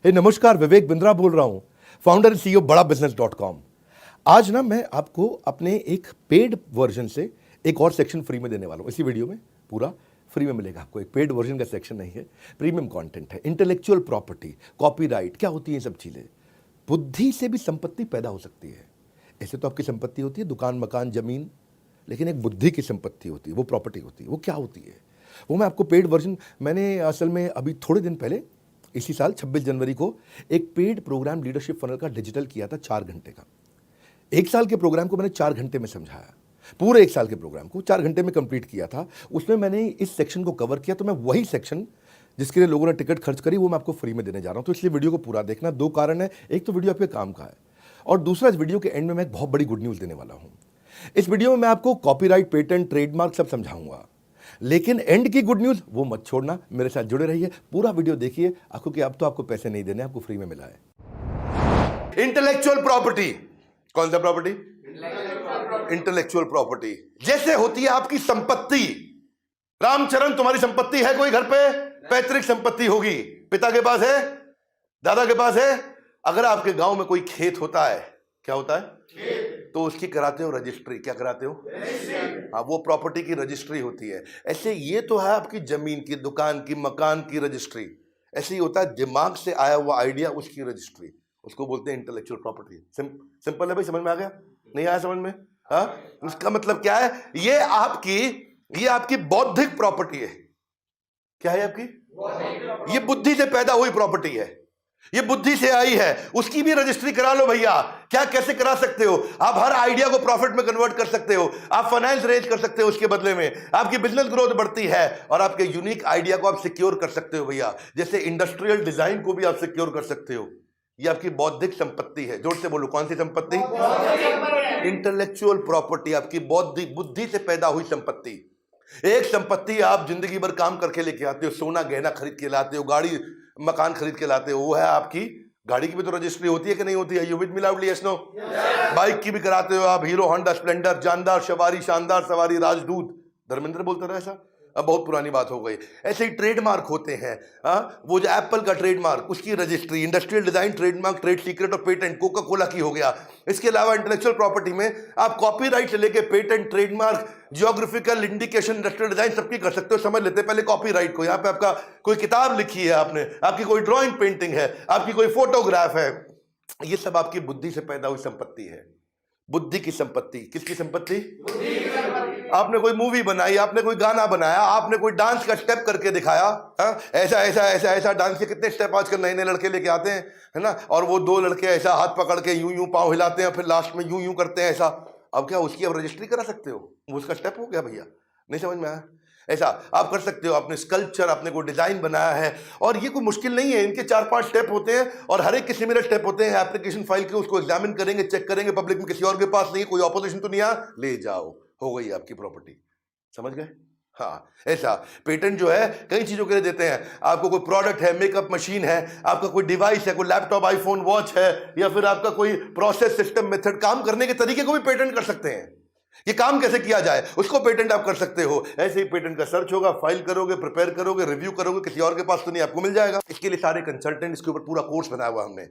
नमस्कार, विवेक बिंद्रा बोल रहा हूं, फाउंडर एंड सीईओ बड़ा बिजनेस.com। आज ना मैं आपको अपने एक पेड वर्जन से एक और सेक्शन फ्री में देने वाला हूं। इसी वीडियो में पूरा फ्री में मिलेगा आपको। एक पेड वर्जन का सेक्शन नहीं है, प्रीमियम कंटेंट है। इंटेलेक्चुअल प्रॉपर्टी, कॉपीराइट, क्या होती है ये सब चीजें। बुद्धि से भी संपत्ति पैदा हो सकती है। ऐसे तो आपकी संपत्ति होती है दुकान, मकान, जमीन, लेकिन एक बुद्धि की संपत्ति होती है, वो प्रॉपर्टी होती है। वो क्या होती है वो मैं आपको पेड वर्जन, मैंने असल में अभी थोड़े दिन पहले इसी साल 26 जनवरी को एक पेड प्रोग्राम लीडरशिप फनल का डिजिटल किया था 4 घंटे का। 1 साल के प्रोग्राम को मैंने 4 घंटे में समझाया। पूरे 1 साल के प्रोग्राम को 4 घंटे में कंप्लीट किया था। उसमें मैंने इस सेक्शन को कवर किया, तो मैं वही सेक्शन जिसके लिए लोगों ने टिकट खर्च करी वो मैं आपको फ्री में देने जा रहा हूं। तो इसलिए वीडियो को पूरा देखना। 2 कारण है, एक तो वीडियो आपके काम का है, और दूसरा इस वीडियो के एंड में मैं एक बहुत बड़ी गुड न्यूज देने वाला हूं। इस वीडियो में मैं आपको कॉपीराइट, पेटेंट, ट्रेडमार्क सब समझाऊंगा, लेकिन एंड की गुड न्यूज वो मत छोड़ना। मेरे साथ जुड़े रहिए, पूरा वीडियो देखिए, क्योंकि अब तो आपको पैसे नहीं देने, आपको फ्री में मिला है। इंटेलेक्चुअल प्रॉपर्टी, कौन सा प्रॉपर्टी? इंटेलेक्चुअल प्रॉपर्टी जैसे होती है आपकी संपत्ति। रामचरण, तुम्हारी संपत्ति है कोई घर पे? पैतृक संपत्ति होगी, पिता के पास है, दादा के पास है। अगर आपके गांव में कोई खेत होता है, क्या होता है? तो उसकी कराते हो रजिस्ट्री। क्या कराते हो? हाँ, वो प्रॉपर्टी की रजिस्ट्री होती है। ऐसे ये तो है आपकी जमीन की, दुकान की, मकान की रजिस्ट्री। ऐसे ही होता है दिमाग से आया हुआ आइडिया, उसकी रजिस्ट्री, उसको बोलते हैं इंटेलेक्चुअल प्रॉपर्टी। सिंपल है भाई, समझ में आ गया? नहीं आया समझ में? हाँ, उसका मतलब क्या है? ये आपकी बौद्धिक प्रॉपर्टी है। क्या है आपकी? ये बुद्धि से पैदा हुई प्रॉपर्टी है, ये बुद्धि से आई है। उसकी भी रजिस्ट्री करा लो भैया। क्या, कैसे करा सकते हो? आप हर आइडिया को प्रॉफिट में कन्वर्ट कर सकते हो, आप फाइनेंस रेज कर सकते हो, उसके बदले में आपकी बिजनेस ग्रोथ बढ़ती है, और आपके यूनिक आइडिया को आप सिक्योर कर सकते हो भैया। जैसे इंडस्ट्रियल डिजाइन को भी आप सिक्योर कर सकते हो। ये आपकी बौद्धिक संपत्ति है। जोर से बोलो, कौन सी संपत्ति? इंटेलेक्चुअल प्रॉपर्टी, आपकी बौद्धिक, बुद्धि से पैदा हुई संपत्ति। एक संपत्ति आप जिंदगी भर काम करके लेके आते हो, सोना गहना खरीद के लाते हो, गाड़ी मकान खरीद के लाते हो, वो है आपकी। गाड़ी की भी तो रजिस्ट्री होती है कि नहीं होती है? You with me loudly, yes no? Bike की भी कराते हो आप, हीरो होंडा स्प्लेंडर, जानदार सवारी, शानदार सवारी, राजदूत। धर्मेंद्र बोलता रहा ऐसा, अब बहुत पुरानी बात हो गई। ऐसे ही ट्रेडमार्क होते हैं। वो जो एप्पल का ट्रेडमार्क, उसकी registry, industrial design trademark, trade secret और पेटेंट कोका कोला की हो गया। इसके अलावा इंटेलेक्चुअल प्रॉपर्टी में आप कॉपीराइट से लेके patent, trademark, geographical indication, industrial design सबकी कर सकते हो। समझ लेते हैं पहले कॉपीराइट को। यहाँ पे आपका कोई किताब लिखी है आपने, आपकी कोई ड्राइंग पेंटिंग है, आपकी कोई फोटोग्राफ है, ये सब आपकी बुद्धि से पैदा हुई संपत्ति है। बुद्धि की संपत्ति। किसकी संपत्ति? आपने कोई मूवी बनाई, आपने कोई गाना बनाया, आपने कोई डांस का स्टेप करके दिखाया। ऐसा ऐसा ऐसा ऐसा डांस के कितने स्टेप आजकल नए नए लड़के लेके आते हैं, है ना? और वो 2 लड़के ऐसा हाथ पकड़ के यूं यूं पांव हिलाते हैं, फिर लास्ट में यूं यूं करते हैं ऐसा। अब क्या उसकी अब रजिस्ट्री करा सकते हो? वो उसका स्टेप हो गया भैया। नहीं समझ में आया? ऐसा आप कर सकते हो। आपने स्कल्पचर, आपने कोई डिजाइन बनाया है, और ये कोई मुश्किल नहीं है। इनके 4-5 स्टेप होते हैं, और हर एक के सिमिलर स्टेप होते हैं। एप्लीकेशन फाइल के उसको एग्जामिन करेंगे, चेक करेंगे, पब्लिक में किसी और के पास नहीं, कोई ऑपोजिशन तो नहीं आ, ले जाओ, हो गई आपकी प्रॉपर्टी। समझ गए? हाँ, ऐसा पेटेंट जो है कई चीजों के लिए देते हैं। आपको कोई प्रोडक्ट है, मेकअप मशीन है, आपका कोई डिवाइस है, कोई लैपटॉप, आईफोन, वॉच है, या फिर आपका कोई प्रोसेस, सिस्टम, मेथड, काम करने के तरीके को भी पेटेंट कर सकते हैं। ये काम कैसे किया जाए उसको पेटेंट आप कर सकते हो। ऐसे ही पेटेंट का सर्च होगा, फाइल करोगे, प्रिपेयर करोगे, रिव्यू करोगे, किसी और के पास तो नहीं, आपको मिल जाएगा। इसके लिए सारे कंसल्टेंट, इसके ऊपर पूरा कोर्स बनाया हुआ हमने।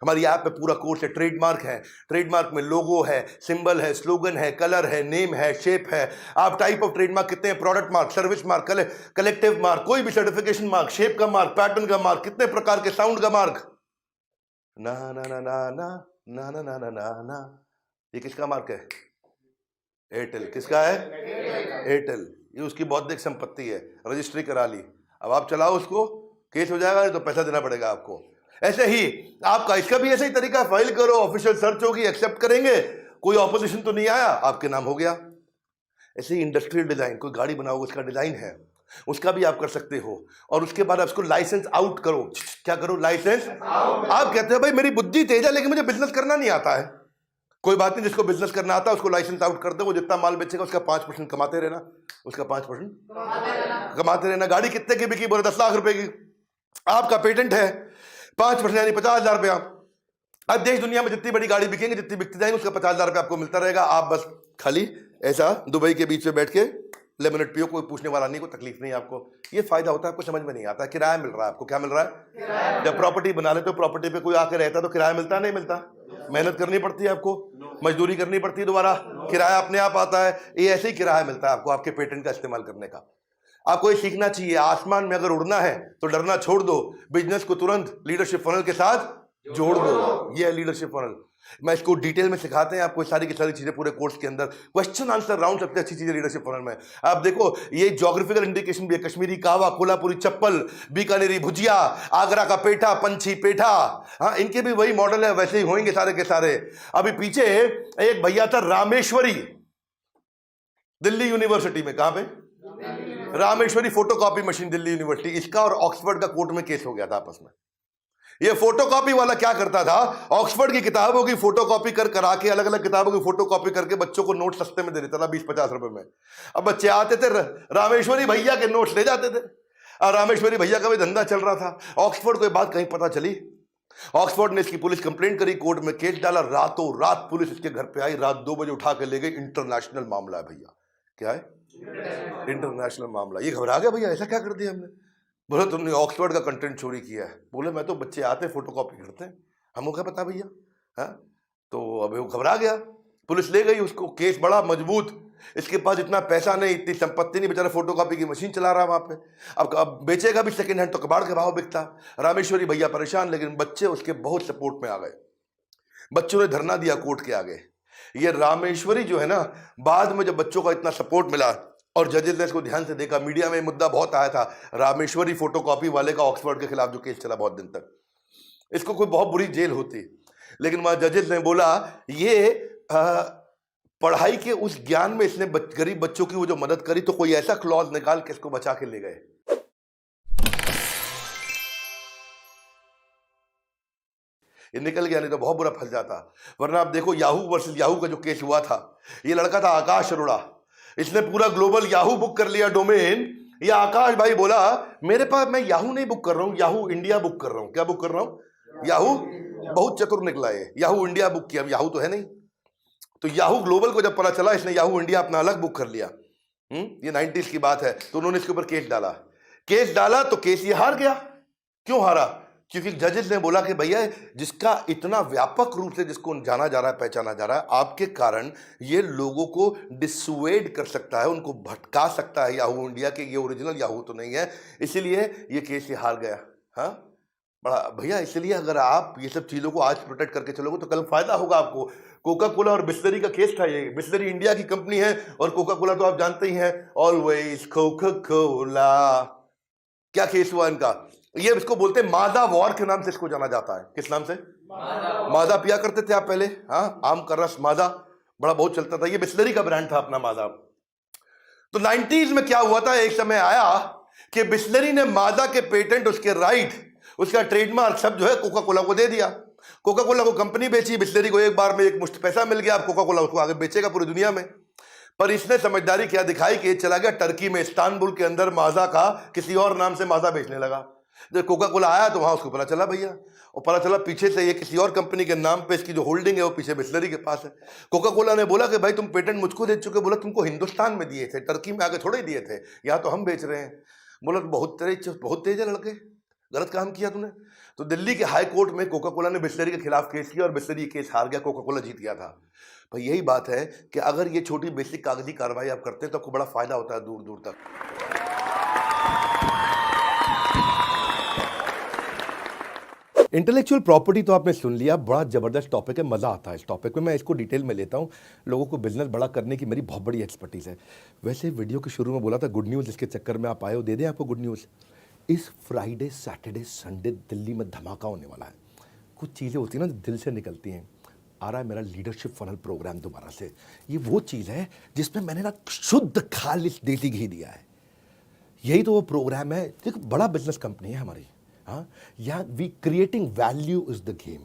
हमारी ऐप पे पूरा कोर्स है। ट्रेडमार्क है, ट्रेडमार्क में लोगो है, सिंबल है, स्लोगन है, कलर है, नेम है, शेप है। आप टाइप ऑफ ट्रेडमार्क कितने हैं, product mark, service mark, collective mark, कोई भी सर्टिफिकेशन मार्क, शेप का मार्क, पैटर्न का मार्क, कितने प्रकार के, साउंड का मार्क, ना ना ना ना ना ना ना ना ना ना ना। ये किसका मार्क है? एयरटेल। किसका है? एयरटेल। ये उसकी बौद्धिक संपत्ति है, रजिस्ट्री करा ली। अब आप चलाओ उसको, केस हो जाएगा, तो पैसा देना पड़ेगा आपको। ऐसे ही आपका इसका भी ऐसा ही तरीका, फाइल करो, ऑफिशियल सर्च होगी, एक्सेप्ट करेंगे, कोई ऑपोजिशन तो नहीं आया, आपके नाम हो गया। ऐसे ही इंडस्ट्रियल डिजाइन, कोई गाड़ी बनाओगे, उसका डिजाइन है, उसका भी आप कर सकते हो। और उसके बाद आप उसको लाइसेंस आउट करो। क्या करो? License out. आप कहते हैं भाई मेरी बुद्धि तेज है, लेकिन मुझे बिजनेस करना नहीं आता है। कोई बात नहीं, जिसको बिजनेस करना आता है उसको लाइसेंस आउट कर दो। वो जितना माल बेचेगा उसका 5% कमाते रहना, उसका 5% कमाते रहना। गाड़ी कितने की बिकी? बोले 10 लाख रुपए की। आपका पेटेंट है, 5% यानी 50,000 रुपया। अब देश दुनिया में जितनी बड़ी गाड़ी बिकेंगे, जितनी बिकती जाएंगी, उसका 50,000 रुपया आपको मिलता रहेगा। आप बस खाली ऐसा दुबई के बीच में बैठ के लेमनेट पियो, कोई पूछने वाला नहीं, कोई तकलीफ नहीं आपको। ये फायदा होता है, आपको समझ में नहीं आता। किराया मिल रहा है आपको। क्या मिल रहा है? जब प्रॉपर्टी बना लेते हो, प्रॉपर्टी पे कोई आके रहता है तो किराया मिलता है, नहीं मिलता? मेहनत करनी पड़ती है आपको, मजदूरी करनी पड़ती है, दोबारा किराया अपने आप आता है। ये ऐसे ही किराया मिलता है आपको आपके पेटेंट का इस्तेमाल करने का। आपको ये सीखना चाहिए, आसमान में अगर उड़ना है तो डरना छोड़ दो, बिजनेस को तुरंत लीडरशिप फनल के साथ जोड़ दो। ये है लीडरशिप फनल। मैं इसको डिटेल में सिखाते हैं आपको सारी की सारी चीजें पूरे कोर्स के अंदर। क्वेश्चन आंसर राउंड सबसे अच्छी चीज है लीडरशिप फनल में। आप देखो, ये ज्योग्राफिकल इंडिकेशन भी है, कश्मीरी कावा, कोल्हापुरी चप्पल, बीकानेरी भुजिया, आगरा का पेठा, पंछी पेठा, हाँ इनके भी वही मॉडल है, वैसे ही होंगे सारे के सारे। अभी पीछे एक भैया था रामेश्वरी, दिल्ली यूनिवर्सिटी में। कहां पे? Rameshwari photocopy machine, Delhi university. इसका और ऑक्सफोर्ड का कोर्ट में केस हो गया था आपस में। ये फोटोकॉपी वाला क्या करता था, ऑक्सफोर्ड की किताबों की फोटोकॉपी करा के, अलग अलग किताबों की फोटोकॉपी करके बच्चों को नोट सस्ते में दे देता था, 20-50 रुपए में। अब बच्चे आते थे, रामेश्वरी भैया के नोट्स ले जाते थे, और रामेश्वरी भैया का भी धंधा चल रहा था। ऑक्सफोर्ड को ये बात कहीं पता चली, ऑक्सफोर्ड ने इसकी पुलिस कंप्लेंट करी, कोर्ट में केस डाला। रातों रात पुलिस इसके घर पे आई, रात 2 बजे उठा के ले गई। इंटरनेशनल मामला है भैया। क्या है? इंटरनेशनल मामला। ये घबरा गया, भैया ऐसा क्या कर दिया हमने? बोले तुमने ऑक्सफोर्ड का कंटेंट चोरी किया है। बोले मैं तो, बच्चे आते फोटोकॉपी करते हैं, हमको क्या पता भैया। हाँ, तो अब वो घबरा गया, पुलिस ले गई उसको। केस बड़ा मजबूत, इसके पास इतना पैसा नहीं, इतनी संपत्ति नहीं, बेचारा फोटोकॉपी की मशीन चला रहा वहां पे। अब बेचेगा भी सेकंड हैंड तो कबाड़ के भाव बिकता। रामेश्वरी भैया परेशान, लेकिन बच्चे उसके बहुत सपोर्ट में आ गए। बच्चों ने धरना दिया कोर्ट के आगे। ये रामेश्वरी जो है ना, बाद में जब बच्चों का इतना सपोर्ट मिला और जजेस ने इसको ध्यान से देखा, मीडिया में मुद्दा बहुत आया था रामेश्वरी फोटोकॉपी वाले का, ऑक्सफोर्ड के खिलाफ जो केस चला बहुत दिन तक, इसको कोई बहुत बुरी जेल होती। लेकिन वहां जजेस ने बोला ये पढ़ाई के उस ज्ञान में इसने गरीब बच्चों की वो जो मदद करी, तो कोई ऐसा क्लॉज निकाल के इसको बचा के ले गए। ये निकल गया, नहीं तो बहुत बुरा फंस जाता। वरना आप देखो, याहू वर्सेस याहू का जो केस हुआ था, ये लड़का था आकाश अरोड़ा, इसने पूरा ग्लोबल याहू बुक कर लिया डोमेन। ये आकाश भाई बोला मेरे पास, मैं याहू नहीं बुक कर रहा हूं, याहू इंडिया बुक कर रहा हूं। क्या बुक कर रहा हूं? याहू। बहुत चतुर निकला है, याहू इंडिया बुक किया। अब याहू तो है नहीं, तो याहू ग्लोबल को जब पता चला, इसने याहू इंडिया अपना अलग बुक कर लिया। ये 90s की बात है। तो उन्होंने इसके ऊपर केस डाला तो केस ये हार गया। क्यों हारा? क्योंकि जजेस ने बोला कि भैया जिसका इतना व्यापक रूप से जिसको जाना जा रहा है, पहचाना जा रहा है, आपके कारण ये लोगों को डिसुएड कर सकता है, उनको भटका सकता है याहू इंडिया के, ये ओरिजिनल याहू तो नहीं है, इसीलिए ये केस ये हार गया। हाँ बड़ा भैया, इसलिए अगर आप ये सब चीजों को आज प्रोटेक्ट करके चलोगे तो कल फायदा होगा आपको। कोका कोला और बिस्लरी का केस था ये। बिस्लरी इंडिया की कंपनी है और कोका कोला तो आप जानते ही हैं, ऑलवेज कोका कोला। क्या केस हुआ इनका? ये इसको बोलते हैं मादा वॉर के नाम से इसको जाना जाता है। किस नाम से? मादा पिया करते थे आप पहले, हाँ, आम का रस मादा बड़ा बहुत चलता था। ये बिस्लरी का ब्रांड था अपना मादा। तो 90s में क्या हुआ था, एक समय आया कि बिस्लरी ने मादा के पेटेंट, उसके राइट, उसका ट्रेडमार्क सब जो है कोका कोला को दे दिया। कोका कोला को कंपनी बेची, बिस्लरी को एक बार में एक मुश्त पैसा मिल गया। अब कोका कोला उसको आगे बेचेगा पूरी दुनिया में। पर इसने समझदारी क्या दिखाई कि चला गया टर्की में, इस्तांबुल के अंदर माजा का किसी और नाम से माजा बेचने लगा। जब कोका कोला आया तो वहां उसको पता चला भैया, और पता चला पीछे से ये किसी और कंपनी के नाम पे इसकी जो होल्डिंग है वो पीछे बिस्लरी के पास है। कोका कोला ने बोला कि भाई तुम पेटेंट मुझको दे चुके। बोला तुमको हिंदुस्तान में दिए थे, टर्की में आके थोड़े दिए थे, यहाँ तो हम बेच रहे हैं। बोला बहुत तेज है लड़के, गलत काम किया तूने। तो दिल्ली के हाई कोर्ट में कोका कोला ने बिस्लरी के खिलाफ केस किया और बिस्लरी केस हार गया, कोका कोला जीत गया था। भाई यही बात है कि अगर ये छोटी बेसिक कागजी कार्रवाई आप करते हैं तो आपको बड़ा फायदा होता है दूर दूर तक। इंटेलेक्चुअल प्रॉपर्टी तो आपने सुन लिया, बड़ा जबरदस्त टॉपिक है, मजा आता है इस टॉपिक में। मैं इसको डिटेल में लेता हूँ, लोगों को बिजनेस बड़ा करने की मेरी बहुत बड़ी एक्सपर्टीज है। वैसे वीडियो के शुरू में बोला था गुड न्यूज़, इसके चक्कर में आप आए हो, दे दें आपको गुड न्यूज़। इस फ्राइडे सैटरडे संडे दिल्ली में धमाका होने वाला है। कुछ चीज़ें होती हैं ना दिल से निकलती हैं। आ रहा है मेरा लीडरशिप फनल प्रोग्राम दोबारा से। ये वो चीज़ है जिसमें मैंने ना शुद्ध खालिस देसी घी दिया है। यही तो वो प्रोग्राम है। देखो बड़ा बिजनेस कंपनी है हमारी, हाँ, yeah we creating value is the game.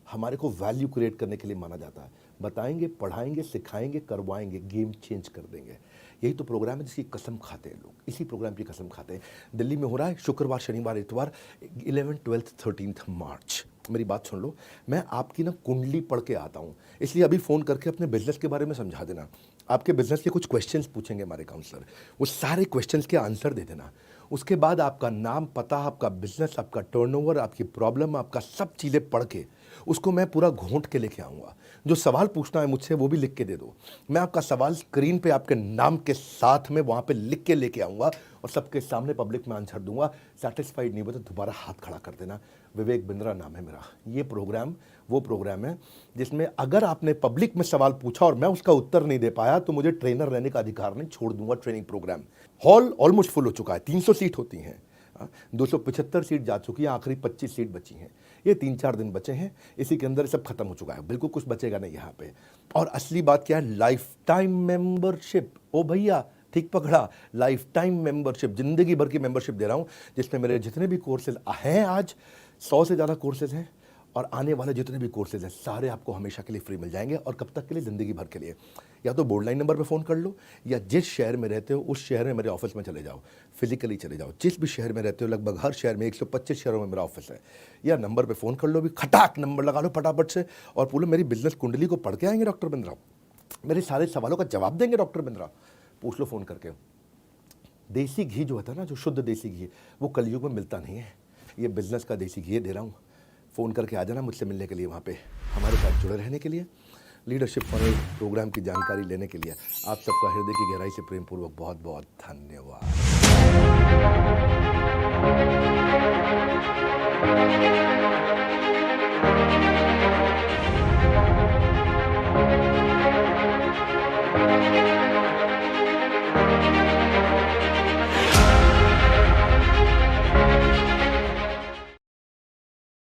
हमारे को वैल्यू क्रिएट करने के लिए माना जाता है। बताएंगे, पढ़ाएंगे, सिखाएंगे, करवाएंगे, गेम चेंज कर देंगे। यही तो प्रोग्राम है जिसकी कसम खाते हैं लोग, इसी प्रोग्राम की कसम खाते हैं। दिल्ली में हो रहा है शुक्रवार, शनिवार, इतवार, 11, 12, 13 मार्च। मेरी बात सुन लो, मैं आपकी ना कुंडली पढ़ के आता हूँ, इसलिए अभी फ़ोन करके अपने बिजनेस के बारे में समझा देना। आपके बिजनेस के कुछ क्वेश्चंस पूछेंगे हमारे काउंसलर, वो सारे क्वेश्चंस के आंसर दे देना। उसके बाद आपका नाम, पता, आपका बिजनेस, आपका टर्नओवर, आपकी प्रॉब्लम, आपका सब चीज़ें पढ़ के उसको मैं पूरा घोंट के लेके आऊँगा। जो सवाल पूछना है मुझसे वो भी लिख के दे दो। मैं आपका सवाल स्क्रीन पे आपके नाम के साथ में वहाँ पे लिख के लेके आऊँगा और सबके सामने पब्लिक में आंसर दूंगा। सेटिस्फाइड नहीं हुआ तो दोबारा हाथ खड़ा कर देना। विवेक बिंद्रा नाम है मेरा। ये प्रोग्राम वो प्रोग्राम है जिसमें अगर आपने पब्लिक में सवाल पूछा और मैं उसका उत्तर नहीं दे पाया तो मुझे ट्रेनर रहने का अधिकार नहीं, छोड़ दूंगा training program. Hall almost full हो चुका है, 300 सीट होती हैं, 275 सीट जा चुकी है, आखिरी 25 सीट बची हैं। ये 3-4 दिन बचे हैं, इसी के अंदर सब खत्म हो चुका है, बिल्कुल कुछ बचेगा नहीं यहाँ पे। और असली बात क्या है, लाइफ टाइम मेंबरशिप। ओ भैया ठीक पकड़ा, लाइफ टाइम मेंबरशिप, जिंदगी भर की मेंबरशिप दे रहा हूँ, जिसमें मेरे जितने भी कोर्सेज हैं, आज 100 से ज़्यादा कोर्सेज हैं, और आने वाले जितने भी कोर्सेज हैं सारे आपको हमेशा के लिए फ्री मिल जाएंगे। और कब तक के लिए, ज़िंदगी भर के लिए। या तो बोर्ड लाइन नंबर पे फ़ोन कर लो, या जिस शहर में रहते हो उस शहर में मेरे ऑफिस में चले जाओ, फिजिकली चले जाओ। जिस भी शहर में रहते हो, लगभग हर शहर में 125 शहरों में मेरा ऑफिस है, या नंबर पे फ़ोन कर लो, भी खटाक नंबर लगा लो फटाफट से, और बोलो मेरी बिजनेस कुंडली को पढ़ के आएंगे डॉक्टर बिंद्रा, मेरे सारे सवालों का जवाब देंगे डॉक्टर बिंद्रा। पूछ लो फ़ोन करके। देसी घी जो होता है ना, जो शुद्ध देसी घी, वो कलयुग में मिलता नहीं है। ये बिजनेस का देसी घी दे रहा हूँ। फ़ोन करके आ जाना मुझसे मिलने के लिए, वहाँ पे हमारे साथ जुड़े रहने के लिए, लीडरशिप फनल प्रोग्राम की जानकारी लेने के लिए। आप सबका हृदय की गहराई से प्रेम पूर्वक बहुत बहुत धन्यवाद।